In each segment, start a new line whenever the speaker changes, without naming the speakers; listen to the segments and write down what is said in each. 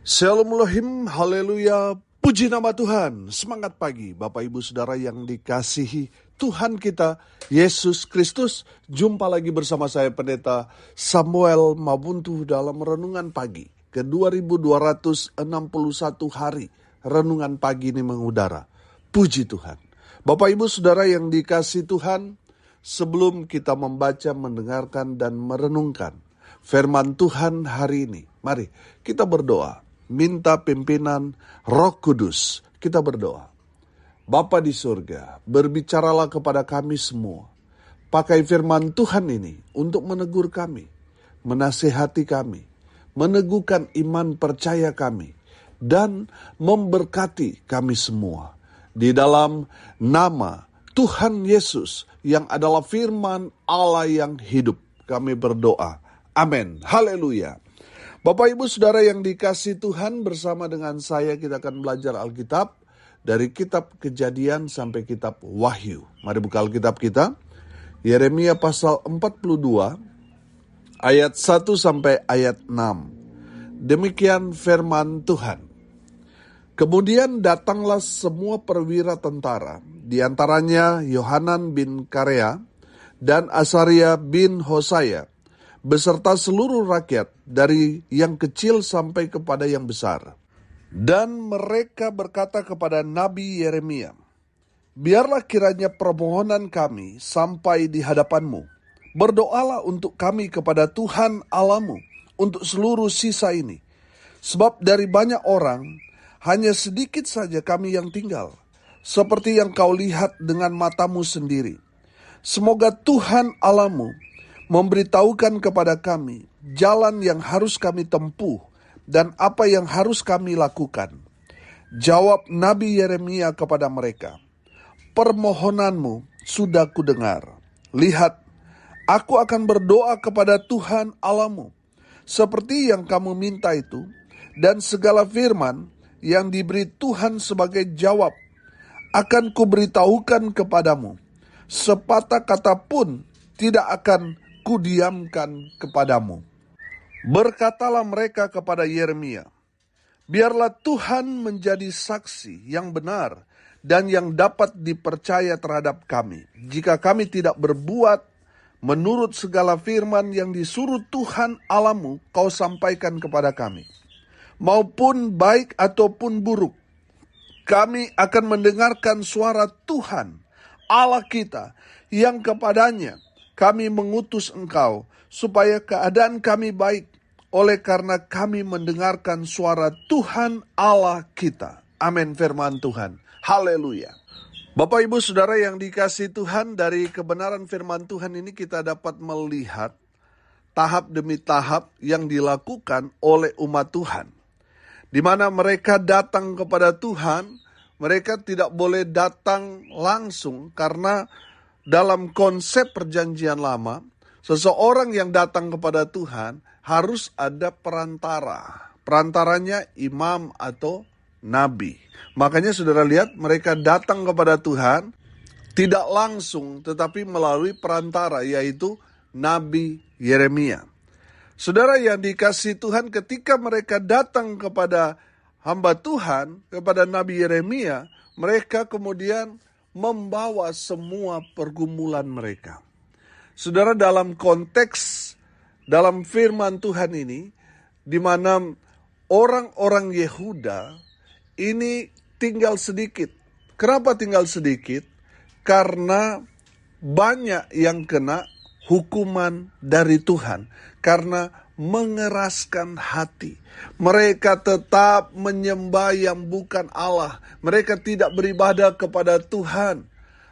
Shalom Elohim, haleluya, puji nama Tuhan. Semangat pagi Bapak Ibu Saudara yang dikasihi Tuhan kita Yesus Kristus. Jumpa lagi bersama saya Pendeta Samuel Mabuntu dalam Renungan Pagi ke 2261 hari. Renungan pagi ini mengudara. Puji Tuhan. Bapak Ibu Saudara yang dikasihi Tuhan, sebelum kita membaca, mendengarkan dan merenungkan firman Tuhan hari ini, mari kita berdoa. Minta pimpinan Roh Kudus. Kita berdoa. Bapa di surga, berbicaralah kepada kami semua. Pakai firman Tuhan ini untuk menegur kami, menasihati kami, meneguhkan iman percaya kami, dan memberkati kami semua. Di dalam nama Tuhan Yesus yang adalah firman Allah yang hidup, kami berdoa. Amin. Haleluya. Bapak Ibu Saudara yang dikasihi Tuhan, bersama dengan saya kita akan belajar Alkitab dari kitab Kejadian sampai kitab Wahyu. Mari buka Alkitab kita. Yeremia pasal 42 ayat 1 sampai ayat 6. Demikian firman Tuhan. Kemudian datanglah semua perwira tentara, di antaranya Yohanan bin Karea dan Asaria bin Hosaya, beserta seluruh rakyat dari yang kecil sampai kepada yang besar. Dan mereka berkata kepada Nabi Yeremia, biarlah kiranya permohonan kami sampai di hadapanmu. Berdoalah untuk kami kepada Tuhan Allahmu untuk seluruh sisa ini. Sebab dari banyak orang, hanya sedikit saja kami yang tinggal, seperti yang kau lihat dengan matamu sendiri. Semoga Tuhan Allahmu memberitahukan kepada kami jalan yang harus kami tempuh dan apa yang harus kami lakukan. Jawab Nabi Yeremia kepada mereka, permohonanmu sudah kudengar. Lihat, aku akan berdoa kepada Tuhan Allahmu, seperti yang kamu minta itu, dan segala firman yang diberi Tuhan sebagai jawab akan kuberitahukan kepadamu. Sepatah kata pun tidak akan kudiamkan kepadamu. Berkatalah mereka kepada Yeremia, biarlah Tuhan menjadi saksi yang benar dan yang dapat dipercaya terhadap kami, jika kami tidak berbuat menurut segala firman yang disuruh Tuhan Allahmu kau sampaikan kepada kami. Maupun baik ataupun buruk, kami akan mendengarkan suara Tuhan Allah kita, yang kepadanya kami mengutus engkau, supaya keadaan kami baik, oleh karena kami mendengarkan suara Tuhan Allah kita. Amin firman Tuhan. Haleluya. Bapak Ibu Saudara yang dikasihi Tuhan, dari kebenaran firman Tuhan ini kita dapat melihat tahap demi tahap yang dilakukan oleh umat Tuhan. Di mana mereka datang kepada Tuhan, mereka tidak boleh datang langsung karena dalam konsep perjanjian lama, seseorang yang datang kepada Tuhan harus ada perantara. Perantaranya imam atau nabi. Makanya saudara lihat, mereka datang kepada Tuhan tidak langsung tetapi melalui perantara, yaitu Nabi Yeremia. Saudara yang dikasihi Tuhan, ketika mereka datang kepada hamba Tuhan, kepada Nabi Yeremia, mereka kemudian membawa semua pergumulan mereka. Saudara, dalam konteks, dalam firman Tuhan ini, di mana orang-orang Yehuda ini tinggal sedikit. Kenapa tinggal sedikit? Karena banyak yang kena hukuman dari Tuhan. Karena mengeraskan hati. Mereka tetap menyembah yang bukan Allah. Mereka tidak beribadah kepada Tuhan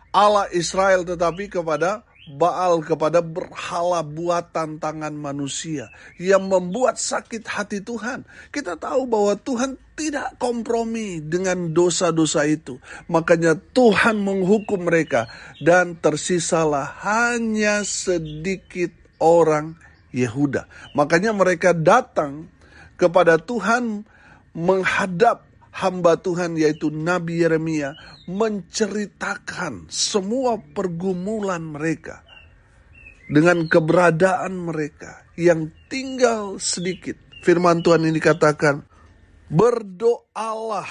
Allah Israel, tetapi kepada Baal, kepada berhala buatan tangan manusia yang membuat sakit hati Tuhan. Kita tahu bahwa Tuhan tidak kompromi dengan dosa-dosa itu. Makanya Tuhan menghukum mereka, dan tersisalah hanya sedikit orang Yehuda. Makanya mereka datang kepada Tuhan, menghadap hamba Tuhan yaitu Nabi Yeremia, menceritakan semua pergumulan mereka dengan keberadaan mereka yang tinggal sedikit. Firman Tuhan ini katakan, Berdoalah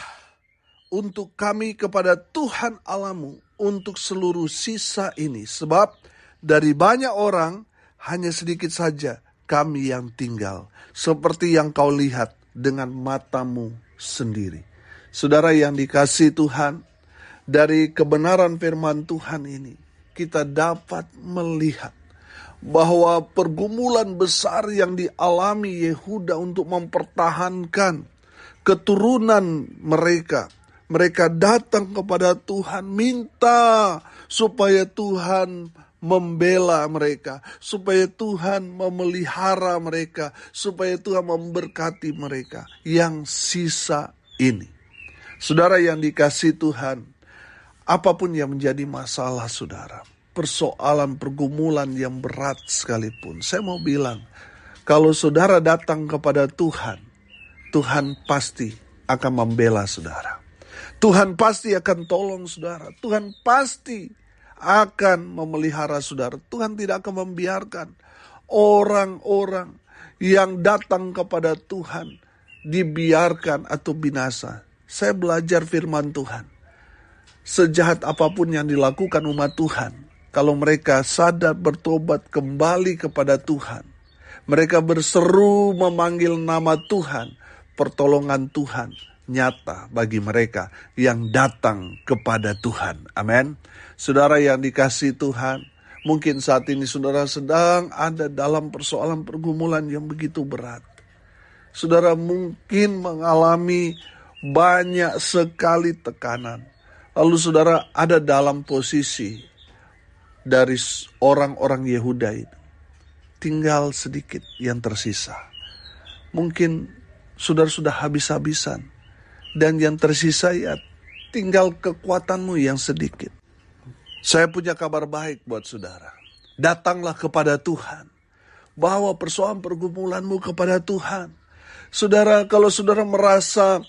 untuk kami kepada Tuhan Allahmu untuk seluruh sisa ini. Sebab dari banyak orang hanya sedikit saja kami yang tinggal. Seperti yang kau lihat dengan matamu sendiri. Saudara yang dikasihi Tuhan, dari kebenaran firman Tuhan ini, kita dapat melihat bahwa pergumulan besar yang dialami Yehuda untuk mempertahankan keturunan mereka. Mereka datang kepada Tuhan, minta supaya Tuhan membela mereka, supaya Tuhan memelihara mereka, supaya Tuhan memberkati mereka yang sisa ini. Saudara yang dikasihi Tuhan, apapun yang menjadi masalah saudara, persoalan pergumulan yang berat sekalipun, saya mau bilang, kalau saudara datang kepada Tuhan, Tuhan pasti akan membela saudara. Tuhan pasti akan tolong saudara. Tuhan pasti akan memelihara saudara. Tuhan tidak akan membiarkan orang-orang yang datang kepada Tuhan dibiarkan atau binasa. Saya belajar firman Tuhan. Sejahat apapun yang dilakukan umat Tuhan, kalau mereka sadar bertobat kembali kepada Tuhan, mereka berseru memanggil nama Tuhan, pertolongan Tuhan nyata bagi mereka yang datang kepada Tuhan. Amin. Saudara yang dikasihi Tuhan, mungkin saat ini saudara sedang ada dalam persoalan pergumulan yang begitu berat. Saudara mungkin mengalami banyak sekali tekanan. Lalu saudara ada dalam posisi dari orang-orang Yehuda itu. Tinggal sedikit yang tersisa. Mungkin saudara sudah habis-habisan. Dan yang tersisa ya tinggal kekuatanmu yang sedikit. Saya punya kabar baik buat saudara. Datanglah kepada Tuhan. Bawa persoalan pergumulanmu kepada Tuhan. Saudara, kalau saudara merasa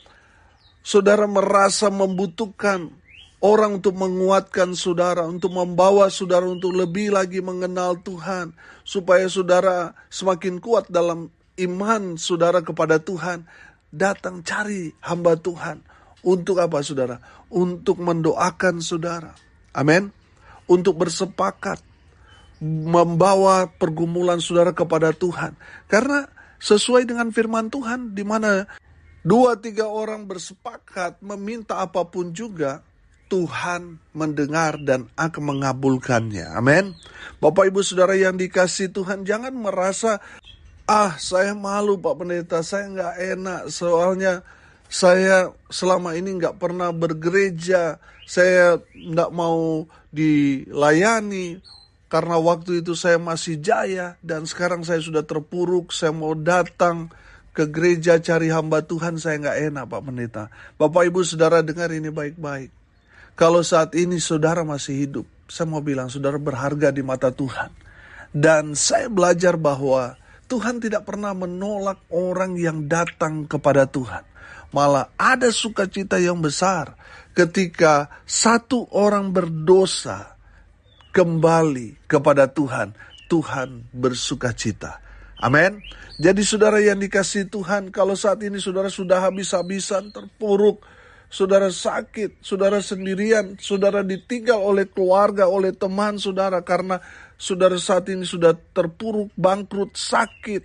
membutuhkan orang untuk menguatkan saudara, untuk membawa saudara untuk lebih lagi mengenal Tuhan, supaya saudara semakin kuat dalam iman saudara kepada Tuhan, datang cari hamba Tuhan. Untuk apa saudara? Untuk mendoakan saudara. Amin. Untuk bersepakat membawa pergumulan saudara kepada Tuhan. Karena sesuai dengan firman Tuhan, di mana 2-3 orang bersepakat meminta apapun juga, Tuhan mendengar dan akan mengabulkannya. Amin. Bapak Ibu Saudara yang dikasihi Tuhan, jangan merasa, saya malu Pak Pendeta, saya gak enak, soalnya saya selama ini gak pernah bergereja, saya gak mau dilayani, karena waktu itu saya masih jaya, dan sekarang saya sudah terpuruk, saya mau datang ke gereja cari hamba Tuhan, saya gak enak Pak Pendeta. Bapak Ibu Saudara dengar ini baik-baik. Kalau saat ini saudara masih hidup, saya mau bilang saudara berharga di mata Tuhan. Dan saya belajar bahwa Tuhan tidak pernah menolak orang yang datang kepada Tuhan. Malah ada sukacita yang besar ketika satu orang berdosa kembali kepada Tuhan. Tuhan bersukacita. Amin. Jadi saudara yang dikasihi Tuhan, kalau saat ini saudara sudah habis-habisan, terpuruk, saudara sakit, saudara sendirian, saudara ditinggal oleh keluarga, oleh teman saudara, karena saudara saat ini sudah terpuruk, bangkrut, sakit.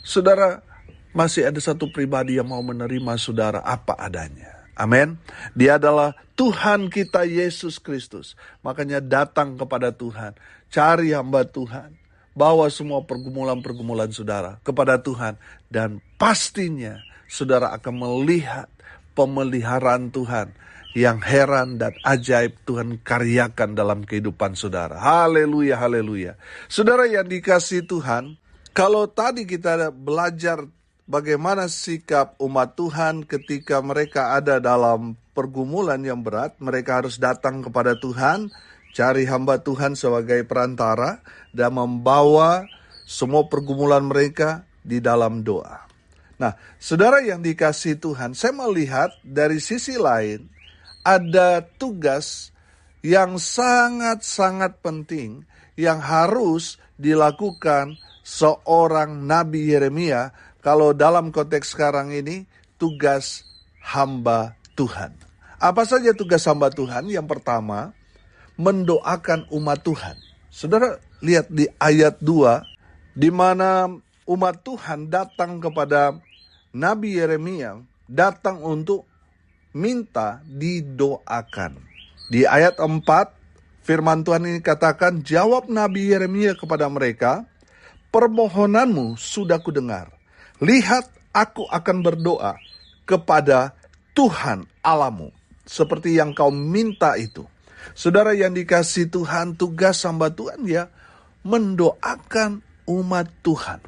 Saudara, masih ada satu pribadi yang mau menerima saudara apa adanya. Amin. Dia adalah Tuhan kita Yesus Kristus. Makanya datang kepada Tuhan. Cari hamba Tuhan. Bawa semua pergumulan-pergumulan saudara kepada Tuhan. Dan pastinya saudara akan melihat pemeliharaan Tuhan yang heran dan ajaib Tuhan karyakan dalam kehidupan saudara. Haleluya, haleluya. Saudara yang dikasihi Tuhan, kalau tadi kita belajar bagaimana sikap umat Tuhan ketika mereka ada dalam pergumulan yang berat, mereka harus datang kepada Tuhan, cari hamba Tuhan sebagai perantara, dan membawa semua pergumulan mereka di dalam doa. Nah, saudara yang dikasihi Tuhan, saya melihat dari sisi lain, ada tugas yang sangat-sangat penting yang harus dilakukan seorang Nabi Yeremia. Kalau dalam konteks sekarang ini, tugas hamba Tuhan. Apa saja tugas hamba Tuhan? Yang pertama, mendoakan umat Tuhan. Saudara lihat di ayat 2, di mana umat Tuhan datang kepada Nabi Yeremia, datang untuk minta didoakan. Di ayat 4, firman Tuhan ini katakan, jawab Nabi Yeremia kepada mereka, permohonanmu sudah kudengar. Lihat, aku akan berdoa kepada Tuhan Allahmu, seperti yang kau minta itu. Saudara yang dikasihi Tuhan, tugas hamba Tuhan ya mendoakan umat Tuhan.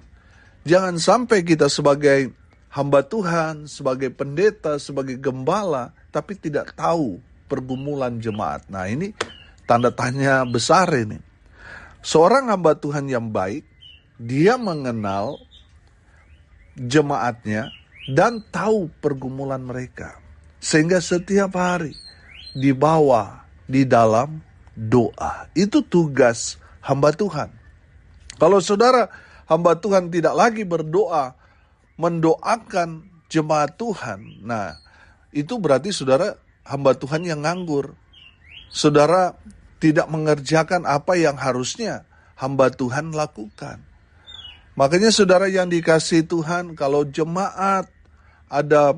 Jangan sampai kita sebagai hamba Tuhan, sebagai pendeta, sebagai gembala, tapi tidak tahu pergumulan jemaat. Nah, ini tanda tanya besar ini. Seorang hamba Tuhan yang baik, dia mengenal jemaatnya dan tahu pergumulan mereka. Sehingga setiap hari dibawa di dalam doa. Itu tugas hamba Tuhan. Kalau saudara hamba Tuhan tidak lagi berdoa, mendoakan jemaat Tuhan, nah itu berarti saudara hamba Tuhan yang nganggur. Saudara tidak mengerjakan apa yang harusnya hamba Tuhan lakukan. Makanya saudara yang dikasihi Tuhan, kalau jemaat ada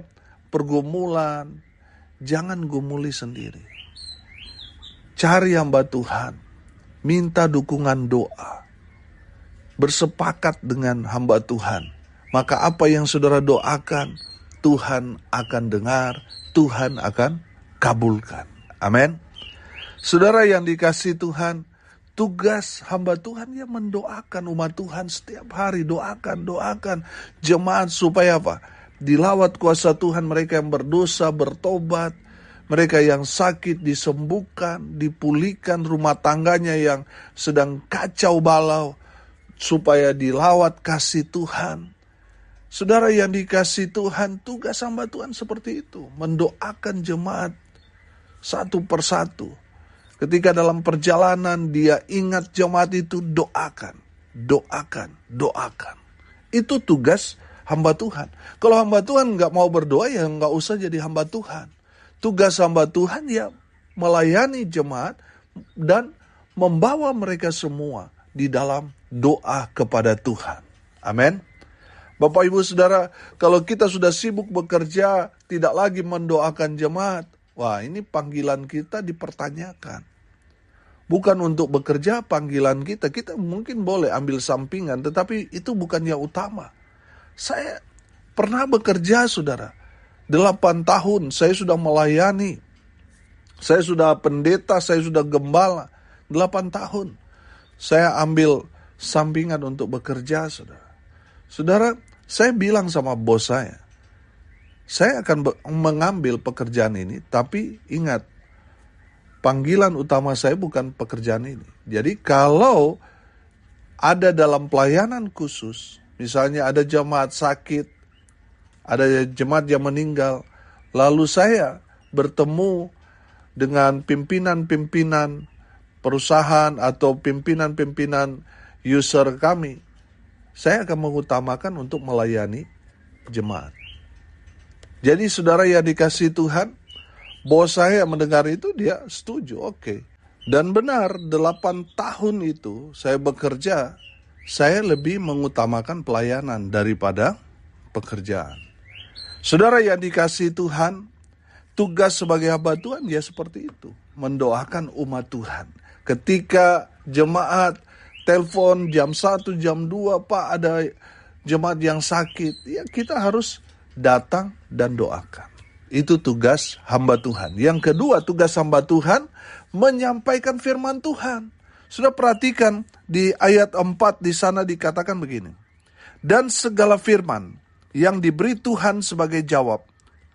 pergumulan, jangan gumuli sendiri. Cari hamba Tuhan, minta dukungan doa, bersepakat dengan hamba Tuhan. Maka apa yang saudara doakan, Tuhan akan dengar, Tuhan akan kabulkan. Amin. Saudara yang dikasihi Tuhan, tugas hamba Tuhan yang mendoakan umat Tuhan setiap hari. Doakan jemaat supaya apa? Dilawat kuasa Tuhan, mereka yang berdosa bertobat, mereka yang sakit disembuhkan, dipulihkan, rumah tangganya yang sedang kacau balau, supaya dilawat kasih Tuhan. Saudara yang dikasihi Tuhan, tugas hamba Tuhan seperti itu. Mendoakan jemaat satu persatu. Ketika dalam perjalanan dia ingat jemaat itu, doakan. Itu tugas hamba Tuhan. Kalau hamba Tuhan gak mau berdoa, ya gak usah jadi hamba Tuhan. Tugas hamba Tuhan ya melayani jemaat dan membawa mereka semua di dalam doa kepada Tuhan. Amin. Bapak Ibu Saudara, kalau kita sudah sibuk bekerja, tidak lagi mendoakan jemaat, wah ini panggilan kita dipertanyakan. Bukan untuk bekerja panggilan kita mungkin boleh ambil sampingan, tetapi itu bukan yang utama. Saya pernah bekerja saudara, 8 tahun saya sudah melayani, saya sudah pendeta, saya sudah gembala, 8 tahun. Saya ambil sampingan untuk bekerja saudara. Saudara, saya bilang sama bos saya akan mengambil pekerjaan ini, tapi ingat, panggilan utama saya bukan pekerjaan ini. Jadi kalau ada dalam pelayanan khusus, misalnya ada jemaat sakit, ada jemaat yang meninggal, lalu saya bertemu dengan pimpinan-pimpinan perusahaan atau pimpinan-pimpinan user kami, saya akan mengutamakan untuk melayani jemaat. Jadi saudara yang dikasihi Tuhan, bos saya mendengar itu, dia setuju, oke. Dan benar, 8 tahun itu saya bekerja, saya lebih mengutamakan pelayanan daripada pekerjaan. Saudara yang dikasihi Tuhan, tugas sebagai hamba Tuhan ya seperti itu, mendoakan umat Tuhan. Ketika jemaat telepon jam 1, jam 2, Pak ada jemaat yang sakit, ya kita harus datang dan doakan. Itu tugas hamba Tuhan. Yang kedua, tugas hamba Tuhan menyampaikan firman Tuhan. Sudah perhatikan di ayat 4 di sana dikatakan begini. Dan segala firman yang diberi Tuhan sebagai jawab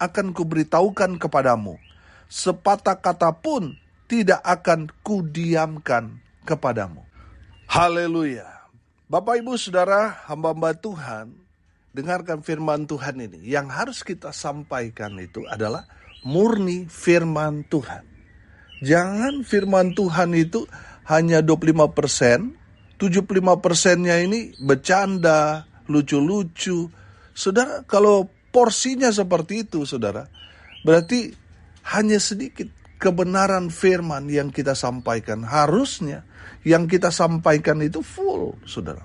akan kuberitahukan kepadamu. Sepatah kata pun tidak akan kudiamkan kepadamu. Haleluya. Bapak Ibu Saudara, hamba-hamba Tuhan, dengarkan firman Tuhan ini. Yang harus kita sampaikan itu adalah murni firman Tuhan. Jangan firman Tuhan itu hanya 25%, 75%-nya ini bercanda, lucu-lucu. Saudara, kalau porsinya seperti itu, saudara, berarti hanya sedikit kebenaran firman yang kita sampaikan. Harusnya yang kita sampaikan itu full, saudara.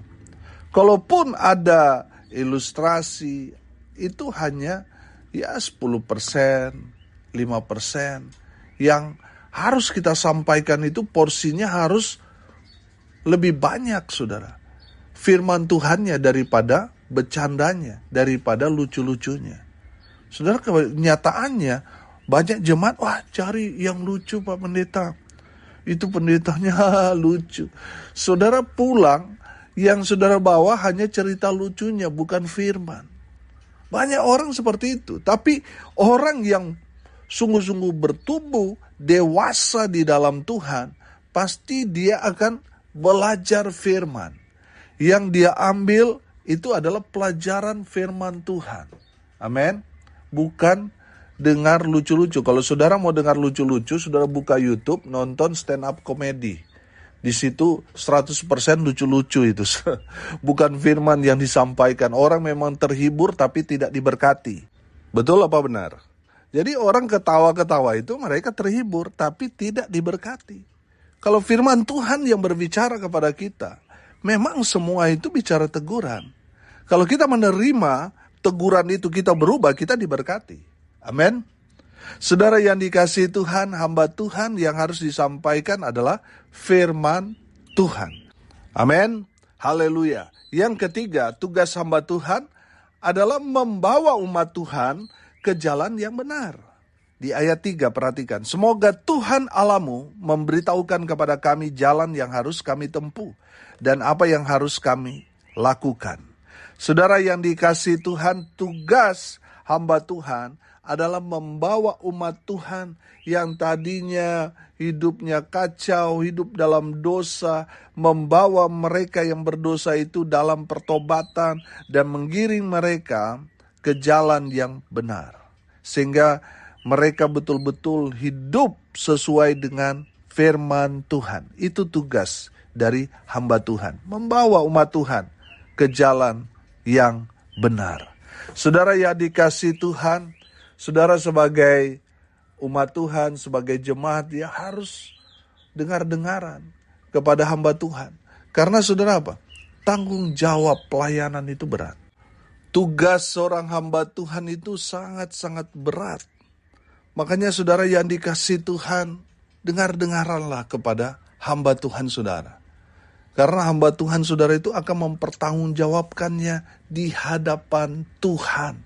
Kalaupun ada ilustrasi, itu hanya 10%, 5%. Yang harus kita sampaikan itu porsinya harus lebih banyak, saudara. Firman Tuhannya daripada bercandanya, daripada lucu-lucunya. Saudara, kenyataannya banyak jemaat, wah cari yang lucu Pak Pendeta. Itu pendetanya lucu. Saudara pulang, yang saudara bawa hanya cerita lucunya, bukan firman. Banyak orang seperti itu. Tapi orang yang sungguh-sungguh bertumbuh, dewasa di dalam Tuhan, pasti dia akan belajar firman. Yang dia ambil itu adalah pelajaran firman Tuhan. Amin. Bukan dengar lucu-lucu. Kalau saudara mau dengar lucu-lucu, saudara buka YouTube, nonton stand up comedy. Di situ 100% lucu-lucu itu. Bukan firman yang disampaikan. Orang memang terhibur tapi tidak diberkati. Betul apa benar? Jadi orang ketawa-ketawa itu mereka terhibur tapi tidak diberkati. Kalau firman Tuhan yang berbicara kepada kita, memang semua itu bicara teguran. Kalau kita menerima teguran itu, kita berubah, kita diberkati. Amin. Saudara yang dikasihi Tuhan, hamba Tuhan yang harus disampaikan adalah firman Tuhan. Amin. Haleluya. Yang ketiga, tugas hamba Tuhan adalah membawa umat Tuhan ke jalan yang benar. Di ayat 3 perhatikan. Semoga Tuhan Allahmu memberitahukan kepada kami jalan yang harus kami tempuh dan apa yang harus kami lakukan. Saudara yang dikasihi Tuhan, tugas hamba Tuhan adalah membawa umat Tuhan yang tadinya hidupnya kacau, hidup dalam dosa, membawa mereka yang berdosa itu dalam pertobatan dan menggiring mereka ke jalan yang benar. Sehingga mereka betul-betul hidup sesuai dengan firman Tuhan. Itu tugas dari hamba Tuhan, membawa umat Tuhan ke jalan yang benar. Saudara yang dikasihi Tuhan, saudara sebagai umat Tuhan, sebagai jemaat, dia harus dengar-dengaran kepada hamba Tuhan. Karena saudara apa? Tanggung jawab pelayanan itu berat. Tugas seorang hamba Tuhan itu sangat-sangat berat. Makanya saudara yang dikasihi Tuhan, dengar-dengaranlah kepada hamba Tuhan saudara. Karena hamba Tuhan saudara itu akan mempertanggungjawabkannya di hadapan Tuhan.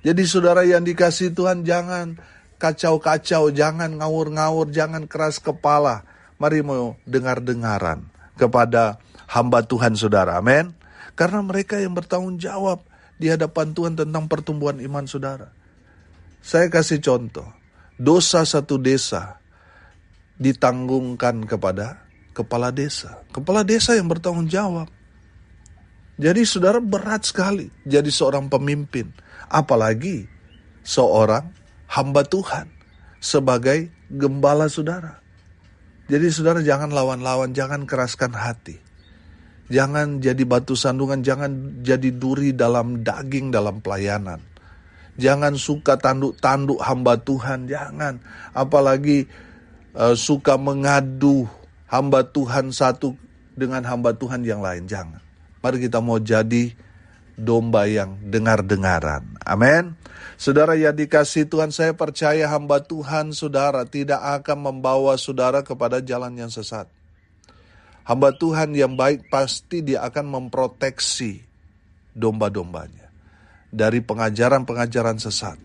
Jadi saudara yang dikasihi Tuhan, jangan kacau-kacau, jangan ngawur-ngawur, jangan keras kepala. Mari mau dengar-dengaran kepada hamba Tuhan saudara, amin. Karena mereka yang bertanggung jawab di hadapan Tuhan tentang pertumbuhan iman saudara. Saya kasih contoh, dosa satu desa ditanggungkan kepada kepala desa. Kepala desa yang bertanggung jawab. Jadi saudara berat sekali jadi seorang pemimpin. Apalagi seorang hamba Tuhan sebagai gembala saudara. Jadi saudara jangan lawan-lawan, jangan keraskan hati. Jangan jadi batu sandungan, jangan jadi duri dalam daging dalam pelayanan. Jangan suka tanduk-tanduk hamba Tuhan, jangan. Apalagi suka mengadu hamba Tuhan satu dengan hamba Tuhan yang lain, jangan. Mari kita mau jadi domba yang dengar-dengaran. Amin. Saudara yang dikasihi Tuhan, saya percaya hamba Tuhan saudara tidak akan membawa saudara kepada jalan yang sesat. Hamba Tuhan yang baik pasti dia akan memproteksi domba-dombanya dari pengajaran-pengajaran sesat.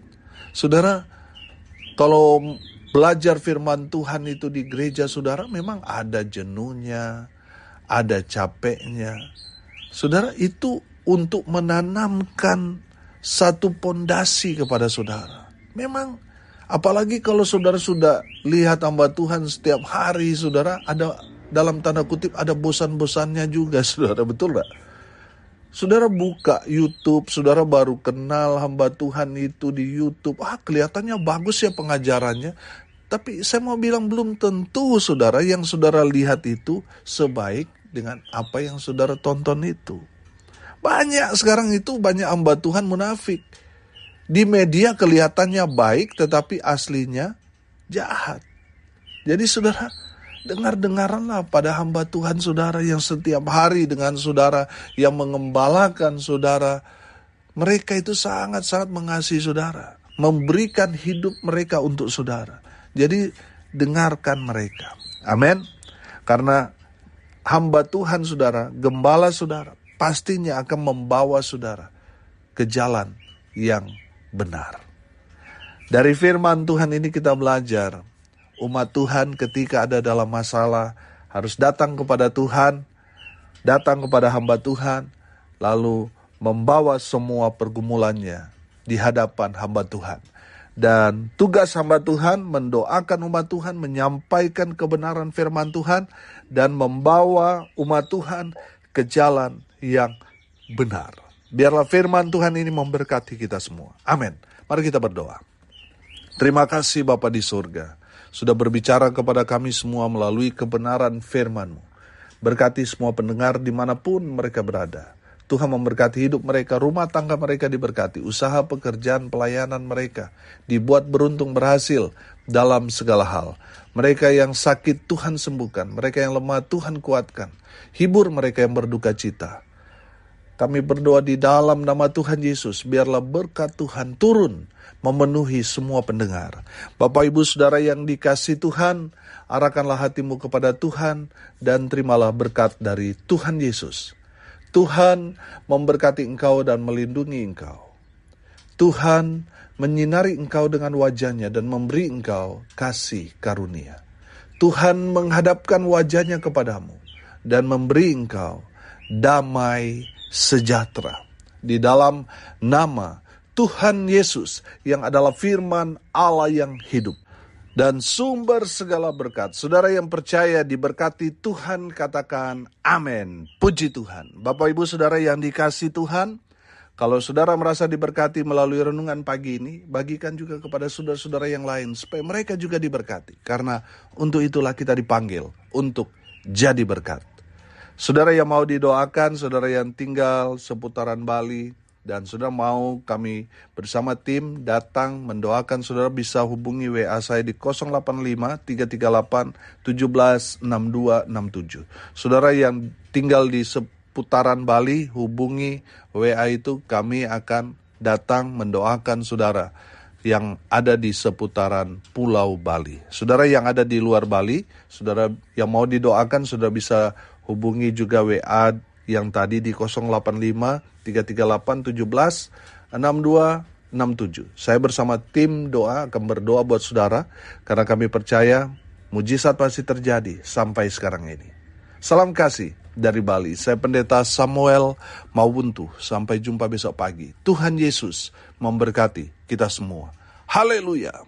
Saudara, kalau belajar firman Tuhan itu di gereja saudara memang ada jenuhnya, ada capeknya. Saudara, itu untuk menanamkan satu pondasi kepada saudara. Memang apalagi kalau saudara sudah lihat hamba Tuhan setiap hari, saudara ada dalam tanda kutip ada bosan-bosannya juga, saudara, betul gak? Saudara buka YouTube, saudara baru kenal hamba Tuhan itu di YouTube. Kelihatannya bagus ya pengajarannya. Tapi saya mau bilang belum tentu saudara yang saudara lihat itu sebaik dengan apa yang saudara tonton itu. Banyak sekarang itu banyak hamba Tuhan munafik. Di media kelihatannya baik tetapi aslinya jahat. Jadi saudara, dengar-dengaranlah pada hamba Tuhan saudara yang setiap hari dengan saudara, yang mengembalakan saudara. Mereka itu sangat-sangat mengasihi saudara, memberikan hidup mereka untuk saudara. Jadi dengarkan mereka. Amin. Karena hamba Tuhan saudara, gembala saudara, pastinya akan membawa saudara ke jalan yang benar. Dari firman Tuhan ini kita belajar, umat Tuhan ketika ada dalam masalah harus datang kepada Tuhan, datang kepada hamba Tuhan, lalu membawa semua pergumulannya di hadapan hamba Tuhan. Dan tugas hamba Tuhan mendoakan umat Tuhan, menyampaikan kebenaran firman Tuhan, dan membawa umat Tuhan ke jalan yang benar. Biarlah firman Tuhan ini memberkati kita semua. Amin. Mari kita berdoa. Terima kasih Bapa di surga, sudah berbicara kepada kami semua melalui kebenaran firman-Mu. Berkati semua pendengar dimanapun mereka berada. Tuhan memberkati hidup mereka, rumah tangga mereka diberkati, usaha, pekerjaan, pelayanan mereka dibuat beruntung berhasil dalam segala hal. Mereka yang sakit Tuhan sembuhkan, mereka yang lemah Tuhan kuatkan, hibur mereka yang berduka cita. Kami berdoa di dalam nama Tuhan Yesus, biarlah berkat Tuhan turun memenuhi semua pendengar. Bapak Ibu Saudara yang dikasihi Tuhan, arahkanlah hatimu kepada Tuhan dan terimalah berkat dari Tuhan Yesus. Tuhan memberkati engkau dan melindungi engkau. Tuhan menyinari engkau dengan wajah-Nya dan memberi engkau kasih karunia. Tuhan menghadapkan wajah-Nya kepadamu dan memberi engkau damai sejahtera. Di dalam nama Tuhan Yesus yang adalah firman Allah yang hidup dan sumber segala berkat. Saudara yang percaya diberkati Tuhan, katakan amin. Puji Tuhan. Bapak Ibu Saudara yang dikasihi Tuhan, kalau saudara merasa diberkati melalui renungan pagi ini, bagikan juga kepada saudara-saudara yang lain supaya mereka juga diberkati. Karena untuk itulah kita dipanggil untuk jadi berkat. Saudara yang mau didoakan, saudara yang tinggal seputaran Bali, dan saudara mau kami bersama tim datang mendoakan, saudara bisa hubungi WA saya di 085-338-176267. Saudara yang tinggal di seputaran Bali, hubungi WA itu, kami akan datang mendoakan saudara yang ada di seputaran Pulau Bali. Saudara yang ada di luar Bali, saudara yang mau didoakan, saudara bisa hubungi juga WA yang tadi di 085-338-176267. Saya bersama tim doa akan berdoa buat saudara, karena kami percaya mujizat pasti terjadi sampai sekarang ini. Salam kasih dari Bali. Saya Pendeta Samuel Mawuntu. Sampai jumpa besok pagi. Tuhan Yesus memberkati kita semua. Haleluya.